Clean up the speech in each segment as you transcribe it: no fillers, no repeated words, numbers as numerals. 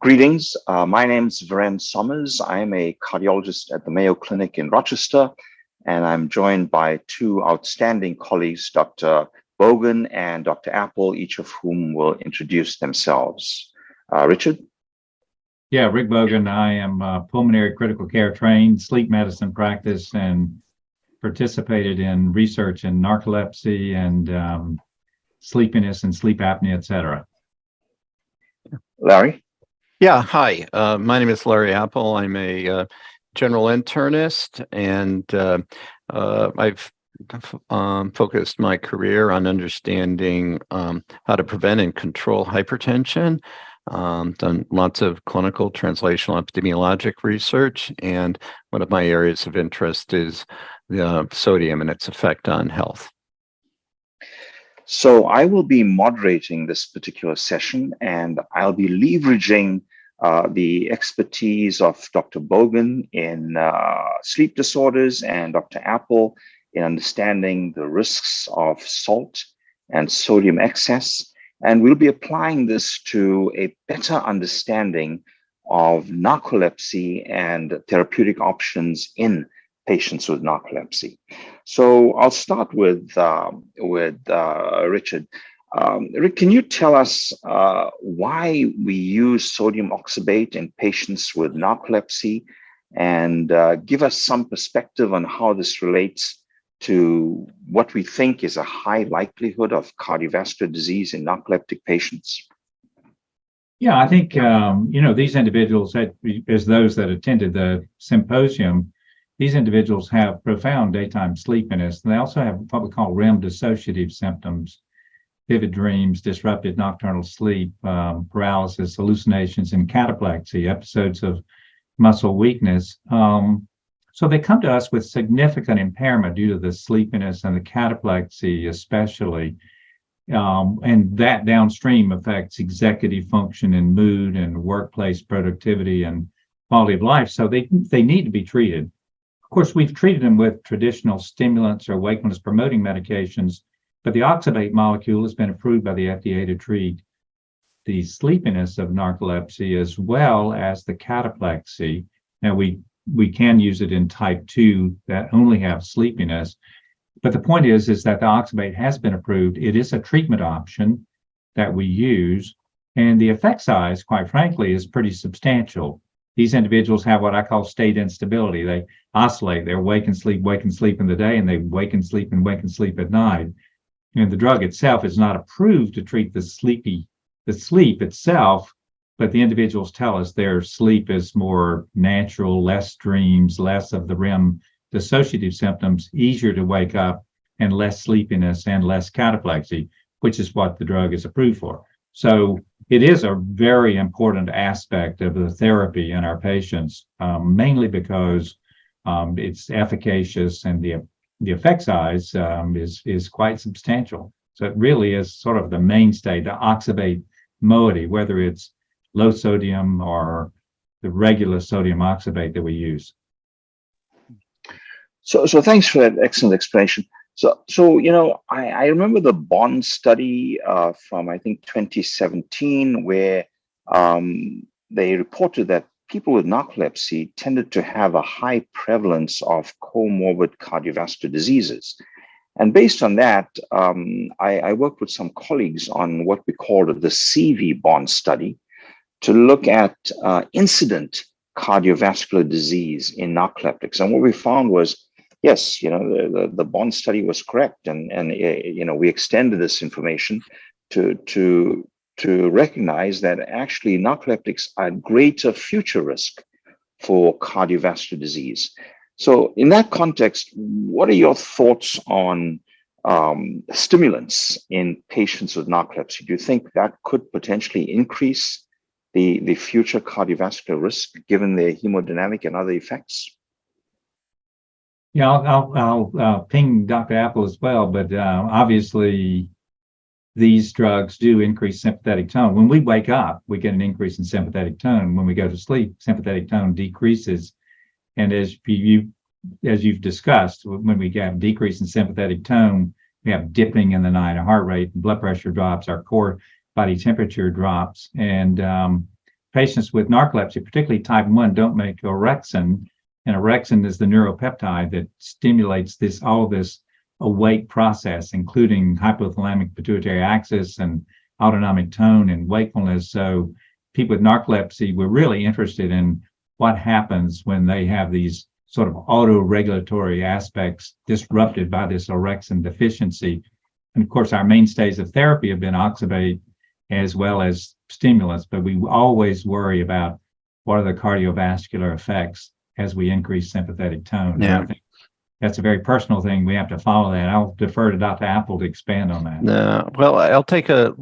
Greetings. My name's Viren Sommers. I'm a cardiologist at the Mayo Clinic in Rochester, and I'm joined by two outstanding colleagues, Dr. Bogan and Dr. Appel, each of whom will introduce themselves. Richard? Yeah, Rick Bogan. I am pulmonary critical care trained, sleep medicine practice, and participated in research in narcolepsy and sleepiness and sleep apnea, et cetera. Larry? Yeah, hi. My name is Larry Appel. I'm a general internist, and I've focused my career on understanding how to prevent and control hypertension. Done lots of clinical, translational, epidemiologic research, and one of my areas of interest is sodium and its effect on health. So I will be moderating this particular session, and I'll be leveraging the expertise of Dr. Bogan in sleep disorders and Dr. Appel in understanding the risks of salt and sodium excess. And we'll be applying this to a better understanding of narcolepsy and therapeutic options in patients with narcolepsy. So I'll start with Richard. Rick, can you tell us why we use sodium oxybate in patients with narcolepsy, and give us some perspective on how this relates to what we think is a high likelihood of cardiovascular disease in narcoleptic patients? Yeah, I think, these individuals, as those that attended the symposium, these individuals have profound daytime sleepiness, and they also have what we call REM dissociative symptoms: vivid dreams, disrupted nocturnal sleep, paralysis, hallucinations, and cataplexy, episodes of muscle weakness. So they come to us with significant impairment due to the sleepiness and the cataplexy especially. And that downstream affects executive function and mood and workplace productivity and quality of life. So they need to be treated. Of course, we've treated them with traditional stimulants or wakefulness promoting medications, but the oxybate molecule has been approved by the FDA to treat the sleepiness of narcolepsy as well as the cataplexy. Now, we can use it in type 2 that only have sleepiness, but the point is that the oxybate has been approved. It is a treatment option that we use, and the effect size, quite frankly, is pretty substantial. These individuals have what I call state instability. They oscillate. They're wake and sleep in the day, and they wake and sleep at night. And the drug itself is not approved to treat the sleep itself, but the individuals tell us their sleep is more natural, less dreams, less of the REM dissociative symptoms, easier to wake up, and less sleepiness and less cataplexy, which is what the drug is approved for. So it is a very important aspect of the therapy in our patients, mainly because it's efficacious and the effect size is quite substantial. So it really is sort of the mainstay, the oxybate moiety, whether it's low sodium or the regular sodium oxybate that we use. So thanks for that excellent explanation. So I remember the Bond study from, I think, 2017, where they reported that people with narcolepsy tended to have a high prevalence of comorbid cardiovascular diseases. And based on that, I worked with some colleagues on what we called the CV Bond study to look at incident cardiovascular disease in narcoleptics. And what we found was, yes, the Bond study was correct, and we extended this information to recognize that actually narcoleptics are at greater future risk for cardiovascular disease. So in that context, what are your thoughts on stimulants in patients with narcolepsy? Do you think that could potentially increase the future cardiovascular risk given their hemodynamic and other effects? Yeah, I'll ping Dr. Appel as well, but obviously these drugs do increase sympathetic tone. When we wake up, we get an increase in sympathetic tone. When we go to sleep, sympathetic tone decreases. And as you've discussed, when we have decrease in sympathetic tone, we have dipping in the night, our heart rate and blood pressure drops, our core body temperature drops. And patients with narcolepsy, particularly type 1, don't make orexin. And orexin is the neuropeptide that stimulates all this awake process, including hypothalamic pituitary axis and autonomic tone and wakefulness. So people with narcolepsy were really interested in what happens when they have these sort of auto-regulatory aspects disrupted by this orexin deficiency. And of course, our mainstays of therapy have been oxybate as well as stimulants, but we always worry about what are the cardiovascular effects as we increase sympathetic tone. Yeah. And I think that's a very personal thing. We have to follow that. I'll defer to Dr. Appel to expand on that. No, well, I'll take a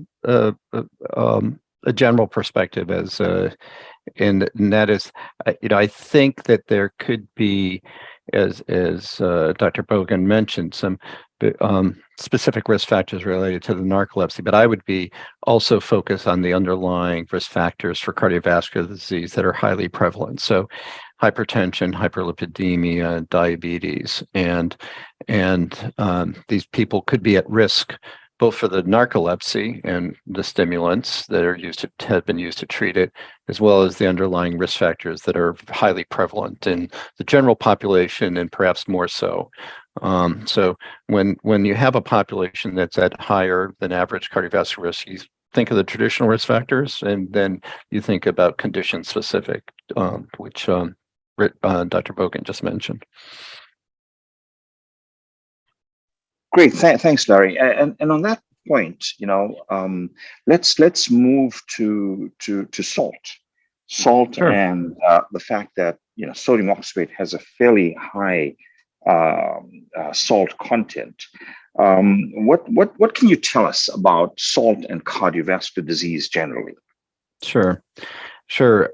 general perspective and that is, I think that there could be, as Dr. Bogan mentioned, some specific risk factors related to the narcolepsy, but I would be also focused on the underlying risk factors for cardiovascular disease that are highly prevalent. So hypertension, hyperlipidemia, diabetes, and these people could be at risk both for the narcolepsy and the stimulants that are have been used to treat it, as well as the underlying risk factors that are highly prevalent in the general population and perhaps more so. So when you have a population that's at higher than average cardiovascular risk, you think of the traditional risk factors, and then you think about condition specific, which Dr. Bogan just mentioned. Great, thanks, Larry. And on that point, let's move to salt. Sure. And the fact that sodium oxybate has a fairly high salt content. What can you tell us about salt and cardiovascular disease generally? Sure. So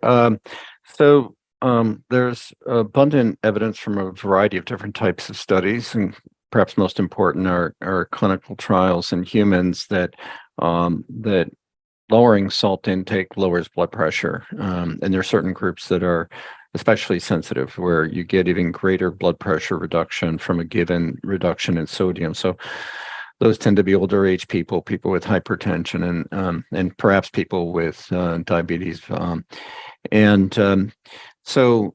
there's abundant evidence from a variety of different types of studies, and perhaps most important are clinical trials in humans that lowering salt intake lowers blood pressure. And there are certain groups that are especially sensitive where you get even greater blood pressure reduction from a given reduction in sodium. So those tend to be older age people with hypertension, and perhaps people with diabetes. So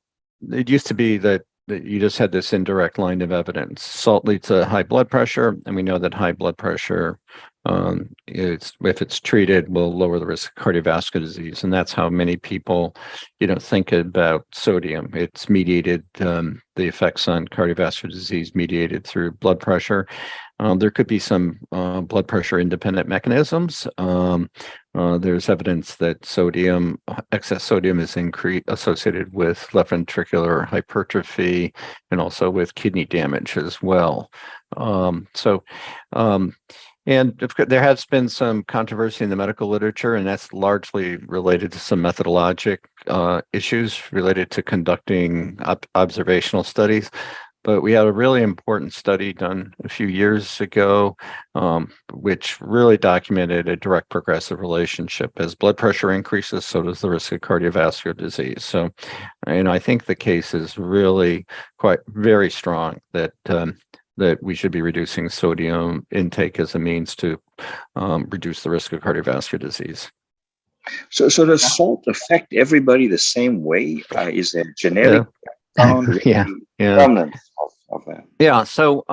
it used to be that you just had this indirect line of evidence. Salt leads to high blood pressure, and we know that high blood pressure, if it's treated, will lower the risk of cardiovascular disease, and that's how many people, think about sodium. It's mediated, the effects on cardiovascular disease mediated through blood pressure. There could be some blood pressure independent mechanisms. There's evidence that excess sodium is associated with left ventricular hypertrophy and also with kidney damage as well. And there has been some controversy in the medical literature, and that's largely related to some methodologic issues related to conducting observational studies. But we had a really important study done a few years ago, which really documented a direct progressive relationship. As blood pressure increases, so does the risk of cardiovascular disease. So, I think the case is really very strong that we should be reducing sodium intake as a means to reduce the risk of cardiovascular disease. So does salt affect everybody the same way? Is there genetic background? Dominance of that? Yeah. So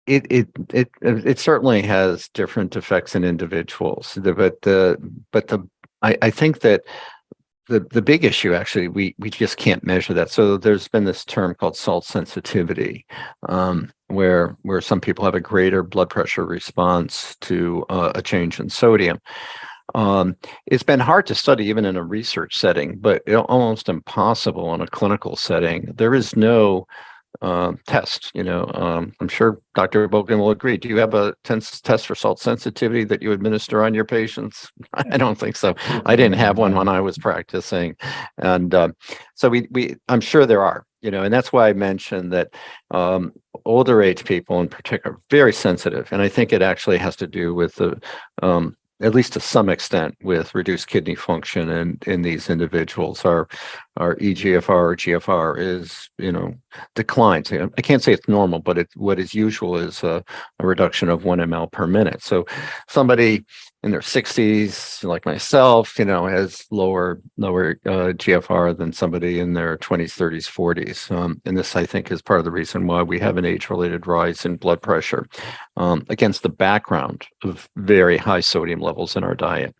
it certainly has different effects in individuals, but I think that the big issue, actually, we just can't measure that. So there's been this term called salt sensitivity, where some people have a greater blood pressure response to a change in sodium. It's been hard to study even in a research setting, but almost impossible in a clinical setting. There is no test. I'm sure Dr. Bogan will agree. Do you have a test for salt sensitivity that you administer on your patients? I don't think so. I didn't have one when I was practicing, and so I'm sure there are. And that's why I mentioned that older age people in particular are very sensitive, and I think it actually has to do with the at least to some extent, with reduced kidney function in these individuals. Our EGFR or GFR is, declines. I can't say it's normal, but what is usual is a reduction of 1 ml per minute. So somebody in their 60s, like myself, has lower GFR than somebody in their 20s, 30s, 40s. And this, I think, is part of the reason why we have an age-related rise in blood pressure against the background of very high sodium levels in our diet.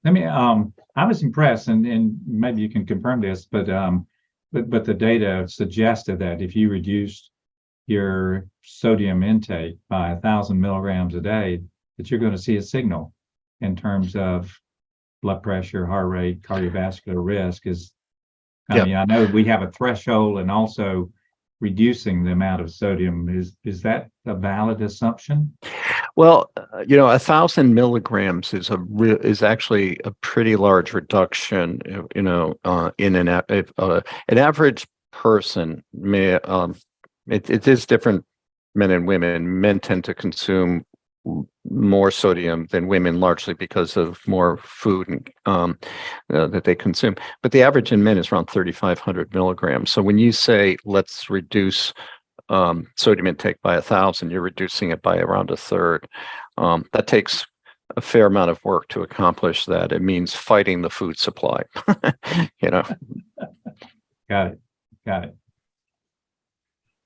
I was impressed, and maybe you can confirm this, but the data suggested that if you reduced your sodium intake by 1,000 milligrams a day, that you're going to see a signal in terms of blood pressure, heart rate, cardiovascular risk. I know we have a threshold, and also reducing the amount of sodium. Is that a valid assumption? Well, 1,000 milligrams is actually a pretty large reduction. In an average person may it is different, men and women. Men tend to consume more sodium than women, largely because of more food that they consume. But the average in men is around 3,500 milligrams. So when you say let's reduce sodium intake by 1,000, you're reducing it by around a third. That takes a fair amount of work to accomplish that. It means fighting the food supply. Got it.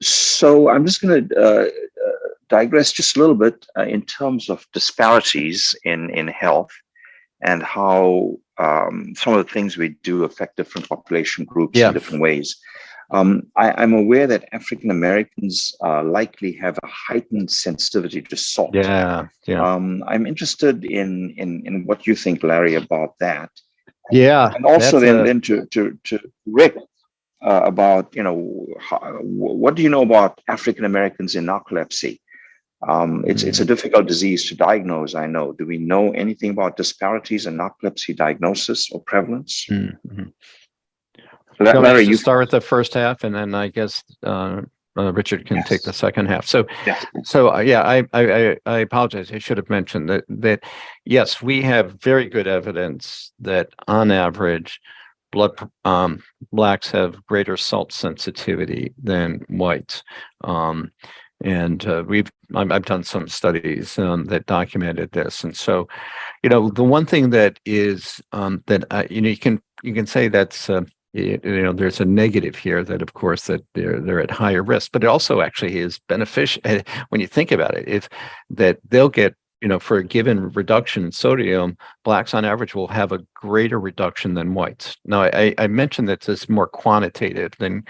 So I'm just going to digress just a little bit in terms of disparities in health and how some of the things we do affect different population groups in different ways. I'm aware that African Americans likely have a heightened sensitivity to salt. Yeah. I'm interested in what you think, Larry, about that. Yeah, and also then to Rick about what do you know about African Americans in narcolepsy? It's a difficult disease to diagnose, I know. Do we know anything about disparities in narcolepsy diagnosis or prevalence? Mm-hmm. Larry, you start with the first half, and then I guess Richard can take the second half. I apologize. I should have mentioned that yes, we have very good evidence that on average, blacks have greater salt sensitivity than whites. I've done some studies that documented this, and so the one thing that is you can say that's there's a negative here, that of course that they're at higher risk, but it also actually is beneficial when you think about it. If that they'll get for a given reduction in sodium, blacks on average will have a greater reduction than whites. Now, I mentioned that this is more quantitative than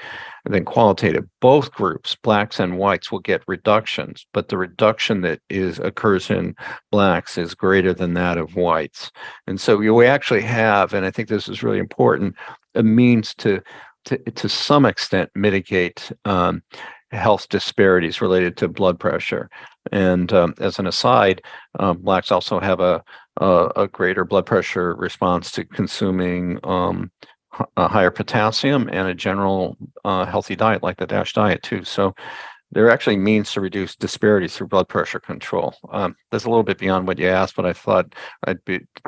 qualitative. Both groups, blacks and whites, will get reductions, but the reduction that occurs in blacks is greater than that of whites. And so we actually have, and I think this is really important, a means to some extent mitigate health disparities related to blood pressure. And as an aside, blacks also have a greater blood pressure response to consuming a higher potassium and a general healthy diet like the DASH diet too. So there are actually means to reduce disparities through blood pressure control. That's a little bit beyond what you asked, but I thought I'd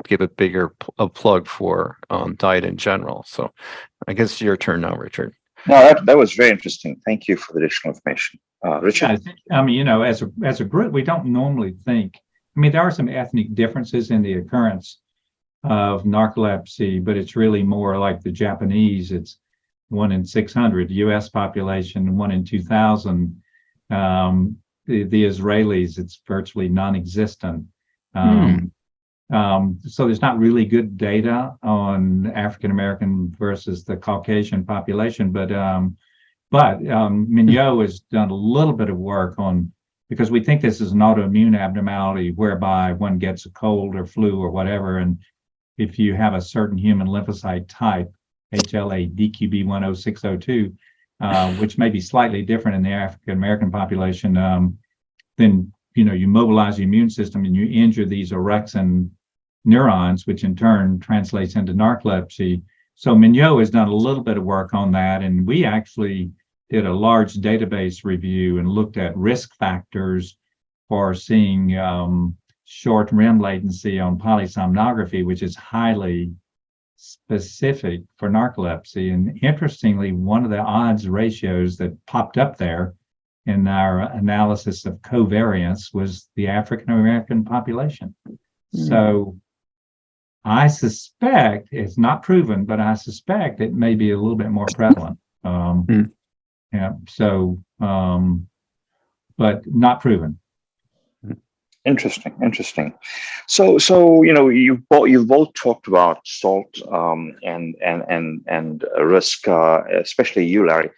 give a bigger plug for diet in general. So I guess it's your turn now, Richard. No, that was very interesting. Thank you for the additional information. Richard? Yeah, as a group, we don't normally think, there are some ethnic differences in the occurrence of narcolepsy, but it's really more like the Japanese. It's 1 in 600 U.S. population, 1 in 2,000. The Israelis, it's virtually non-existent. So there's not really good data on African American versus the Caucasian population, but Mignot has done a little bit of work on, because we think this is an autoimmune abnormality whereby one gets a cold or flu or whatever, and if you have a certain human lymphocyte type, HLA-DQB10602, which may be slightly different in the African American population, then you mobilize the immune system and you injure these orexin neurons, which in turn translates into narcolepsy. So Mignot has done a little bit of work on that, and we actually did a large database review and looked at risk factors for seeing short REM latency on polysomnography, which is highly specific for narcolepsy. And interestingly, one of the odds ratios that popped up there in our analysis of covariance was the African American population. So I suspect it's not proven, but I suspect it may be a little bit more prevalent. Yeah. So, but not proven. Interesting. So you've both talked about salt and risk, especially you, Larry.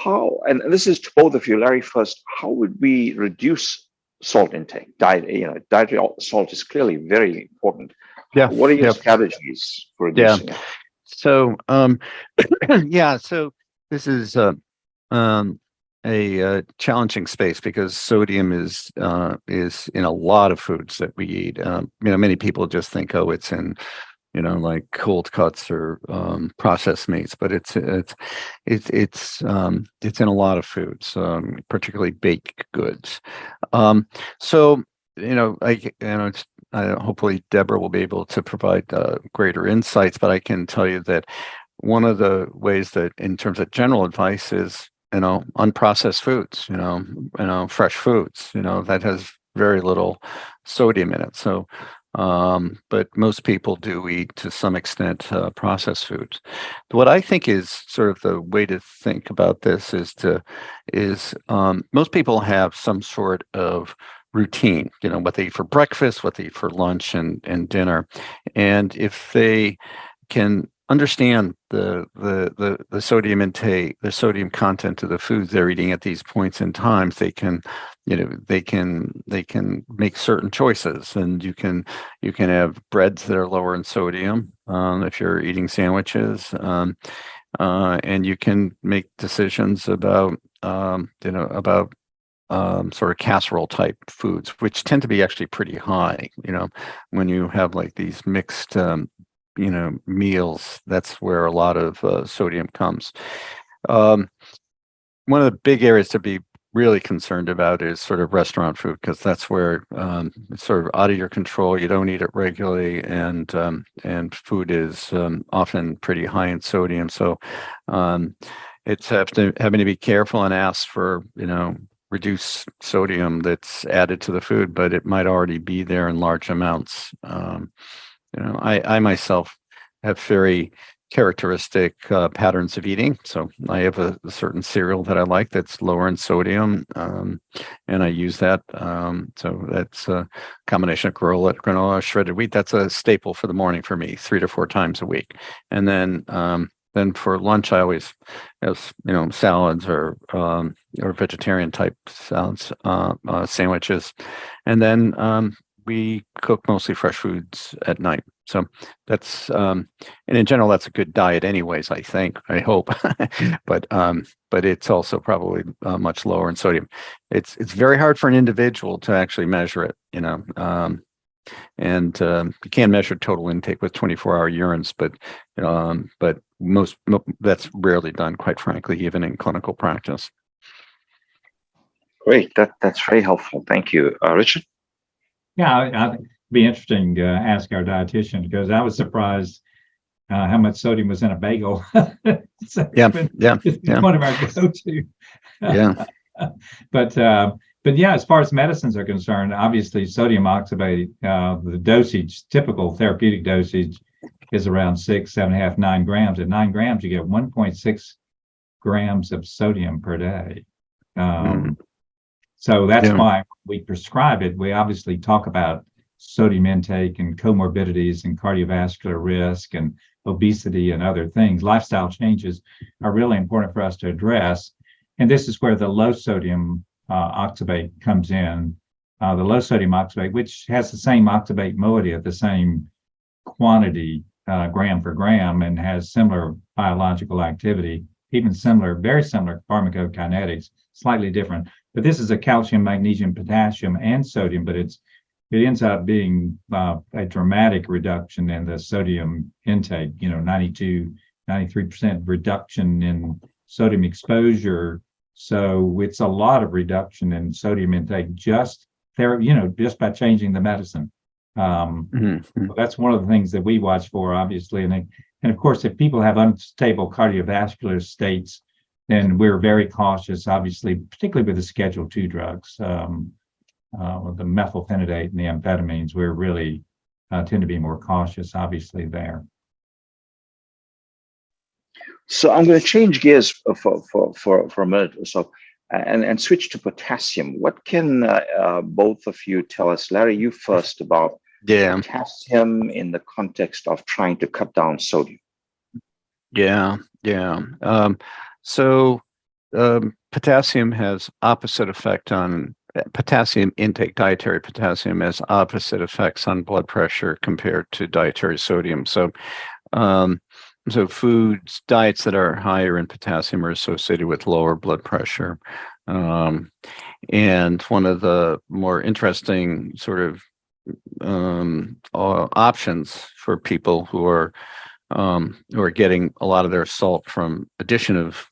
How, and this is to both of you, Larry first. How would we reduce salt intake? Dietary salt is clearly very important. Yeah. What are your strategies for reducing it? So, yeah. So this is a challenging space because sodium is in a lot of foods that we eat. Many people just think, oh, it's in like cold cuts or processed meats, but it's in a lot of foods, particularly baked goods. So hopefully Deborah will be able to provide greater insights, but I can tell you that one of the ways that, in terms of general advice, is unprocessed foods, fresh foods, that has very little sodium in it. So, but most people do eat to some extent processed foods. What I think is sort of the way to think about this is most people have some sort of routine, what they eat for breakfast, what they eat for lunch and dinner. And if they can understand the sodium intake, the sodium content of the foods they're eating at these points in time, they can make certain choices. And you can have breads that are lower in sodium if you're eating sandwiches, and you can make decisions about sort of casserole type foods, which tend to be actually pretty high. When you have like these mixed meals, that's where a lot of sodium comes. One of the big areas to be really concerned about is sort of restaurant food, because that's where it's sort of out of your control. You don't eat it regularly, and food is often pretty high in sodium. So it's having to be careful and ask for reduced sodium that's added to the food, but it might already be there in large amounts. I myself have very characteristic patterns of eating. So I have a certain cereal that I like that's lower in sodium, and I use that. So that's a combination of granola, shredded wheat. That's a staple for the morning for me, 3 to 4 times a week. And then for lunch, I always have salads or vegetarian type salads, sandwiches, and then we cook mostly fresh foods at night. So that's and in general, that's a good diet anyways, I hope. But it's also probably much lower in sodium. It's very hard for an individual to actually measure it, and you can measure total intake with 24-hour urines, but that's rarely done, quite frankly, even in clinical practice. Great, that's very helpful. Thank you, Richard. Yeah, I think it'd be interesting to ask our dietitian, because I was surprised how much sodium was in a bagel. So it's one of our go-to. Yeah. But yeah, as far as medicines are concerned, obviously sodium oxybate, the dosage, typical therapeutic dosage, is around 6, 7.5, 9 grams. At 9 grams, you get 1.6 grams of sodium per day. So that's why we prescribe it. We obviously talk about sodium intake and comorbidities and cardiovascular risk and obesity and other things. Lifestyle changes are really important for us to address. And this is where the low sodium oxybate comes in. The low sodium oxybate, which has the same oxybate moiety at the same quantity, gram for gram, and has similar biological activity, even very similar pharmacokinetics, slightly different. But this is a calcium, magnesium, potassium, and sodium, but it ends up being a dramatic reduction in the sodium intake, 92, 93% reduction in sodium exposure. So it's a lot of reduction in sodium intake just by changing the medicine. So that's one of the things that we watch for, obviously. And of course, if people have unstable cardiovascular states, then we're very cautious, obviously, particularly with the Schedule II drugs, with the methylphenidate and the amphetamines. We're really tend to be more cautious, obviously, there. So I'm going to change gears for a minute or so and switch to potassium. What can both of you tell us? Larry, you first, about Yeah. potassium in the context of trying to cut down sodium. Yeah. So potassium has opposite effect on potassium intake. Dietary potassium has opposite effects on blood pressure compared to dietary sodium. So diets that are higher in potassium are associated with lower blood pressure. And one of the more interesting sort of options for people who are getting a lot of their salt from addition of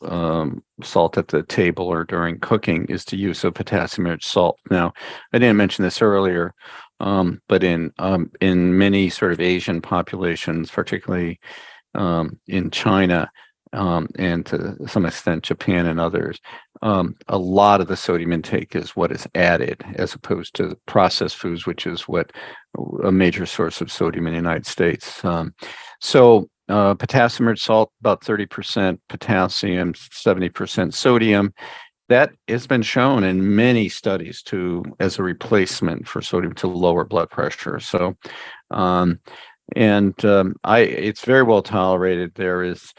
salt at the table or during cooking is to use a potassium-rich salt. Now, I didn't mention this earlier, but in many sort of Asian populations, particularly in China, and to some extent Japan and others, a lot of the sodium intake is what is added as opposed to processed foods, which is what a major source of sodium in the United States. So potassium-rich salt, about 30% potassium, 70% sodium. That has been shown in many studies as a replacement for sodium to lower blood pressure. So, it's very well tolerated. There is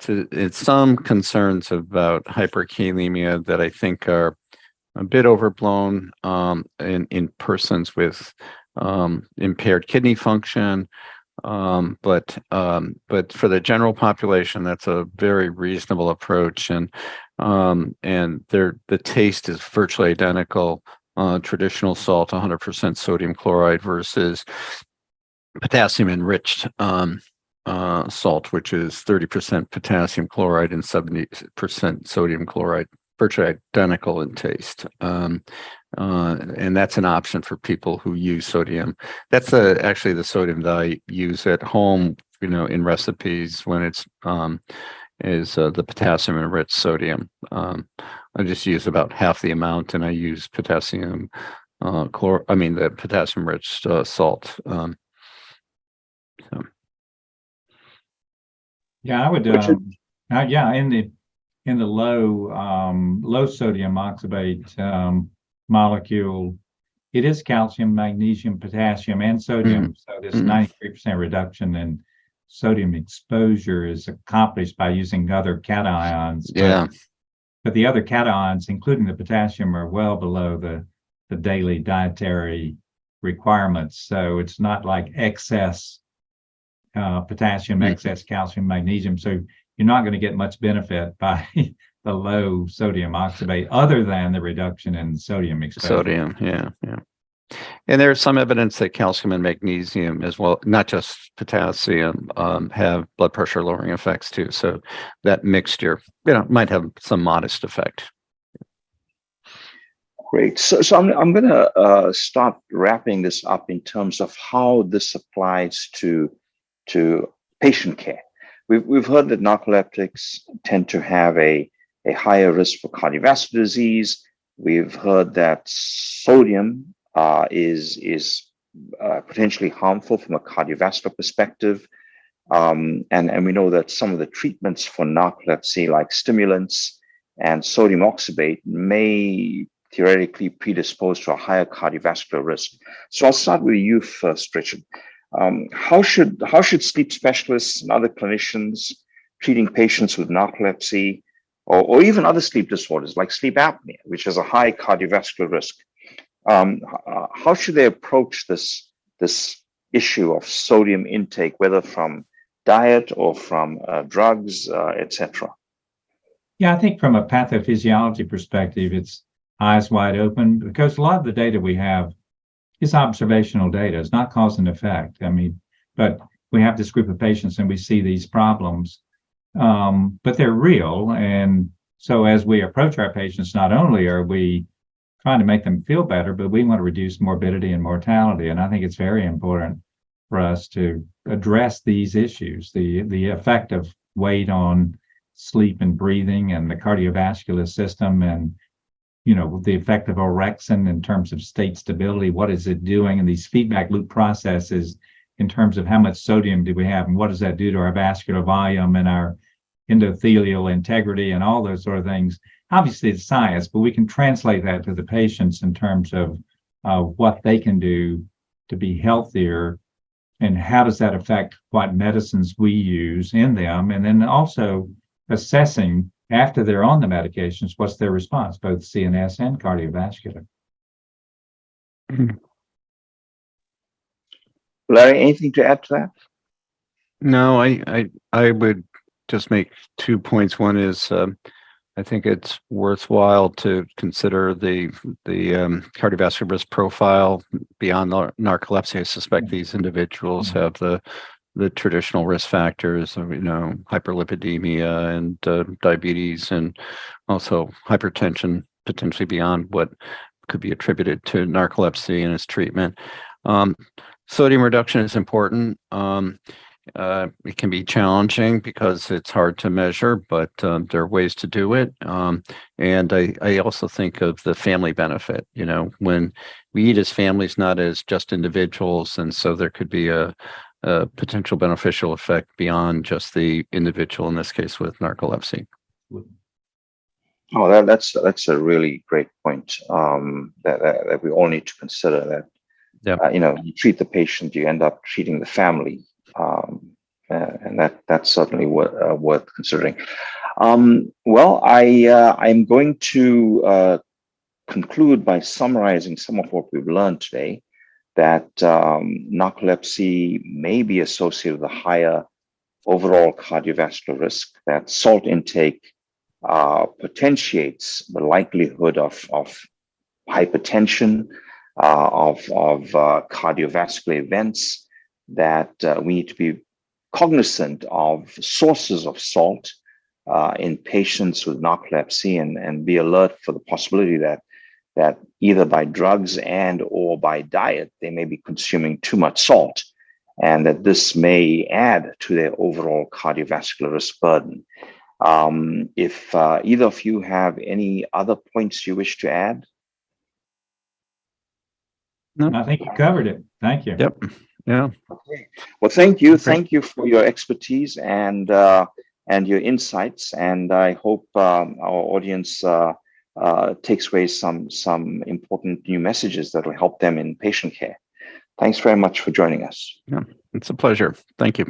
it's some concerns about hyperkalemia that I think are a bit overblown in persons with impaired kidney function. But for the general population, that's a very reasonable approach, and the taste is virtually identical. Traditional salt, 100% sodium chloride versus potassium enriched salt, which is 30% potassium chloride and 70% sodium chloride, virtually identical in taste. And that's an option for people who use sodium. That's actually the sodium that I use at home, in recipes when it's the potassium enriched sodium. I just use about half the amount, and I use potassium the potassium enriched salt. Yeah, I would. In the low sodium oxybate molecule, it is calcium, magnesium, potassium, and sodium. So this 93% reduction in sodium exposure is accomplished by using other cations. But the other cations, including the potassium, are well below the daily dietary requirements. So it's not like excess potassium, excess calcium, magnesium. So you're not going to get much benefit by the low sodium oxybate other than the reduction in sodium exposure. Sodium, yeah. And there's some evidence that calcium and magnesium as well, not just potassium, have blood pressure lowering effects too. So that mixture, might have some modest effect. Great. So I'm going to start wrapping this up in terms of how this applies to patient care. We've heard that narcoleptics tend to have a higher risk for cardiovascular disease. We've heard that sodium is potentially harmful from a cardiovascular perspective. And we know that some of the treatments for narcolepsy, like stimulants and sodium oxybate, may theoretically predispose to a higher cardiovascular risk. So I'll start with you first, Richard. How should sleep specialists and other clinicians treating patients with narcolepsy or even other sleep disorders like sleep apnea, which has a high cardiovascular risk, how should they approach this issue of sodium intake, whether from diet or from drugs, etc.? Yeah, I think from a pathophysiology perspective, it's eyes wide open, because a lot of the data we have is observational data. It's not cause and effect. But we have this group of patients and we see these problems, but they're real. And so as we approach our patients, not only are we trying to make them feel better, but we want to reduce morbidity and mortality. And I think it's very important for us to address these issues, the effect of weight on sleep and breathing and the cardiovascular system, and the effect of orexin in terms of state stability. What is it doing? And these feedback loop processes in terms of how much sodium do we have and what does that do to our vascular volume and our endothelial integrity and all those sort of things. Obviously, it's science, but we can translate that to the patients in terms of what they can do to be healthier and how does that affect what medicines we use in them. And then also assessing after they're on the medications, what's their response, both CNS and cardiovascular. Larry, anything to add to that? No, I would just make 2 points. One is I think it's worthwhile to consider the cardiovascular risk profile beyond narcolepsy. I suspect these individuals have the traditional risk factors of, hyperlipidemia and diabetes, and also hypertension, potentially beyond what could be attributed to narcolepsy and its treatment. Sodium reduction is important. It can be challenging because it's hard to measure, but there are ways to do it. And I also think of the family benefit, when we eat as families, not as just individuals. And so there could be a potential beneficial effect beyond just the individual, in this case with narcolepsy. Oh, that's a really great point that we all need to consider that. Yeah. You treat the patient, you end up treating the family. And that's certainly worth considering. Well, I'm going to conclude by summarizing some of what we've learned today, that narcolepsy may be associated with a higher overall cardiovascular risk, that salt intake potentiates the likelihood of hypertension, of cardiovascular events, that we need to be cognizant of sources of salt in patients with narcolepsy and be alert for the possibility that either by drugs and or by diet, they may be consuming too much salt, and that this may add to their overall cardiovascular risk burden. If either of you have any other points you wish to add? No, I think you covered it. Thank you. Yep. Yeah. Okay. Well, thank you. Great. Thank you for your expertise and your insights. And I hope our audience takes away some important new messages that will help them in patient care. Thanks very much for joining us. Yeah, it's a pleasure. Thank you.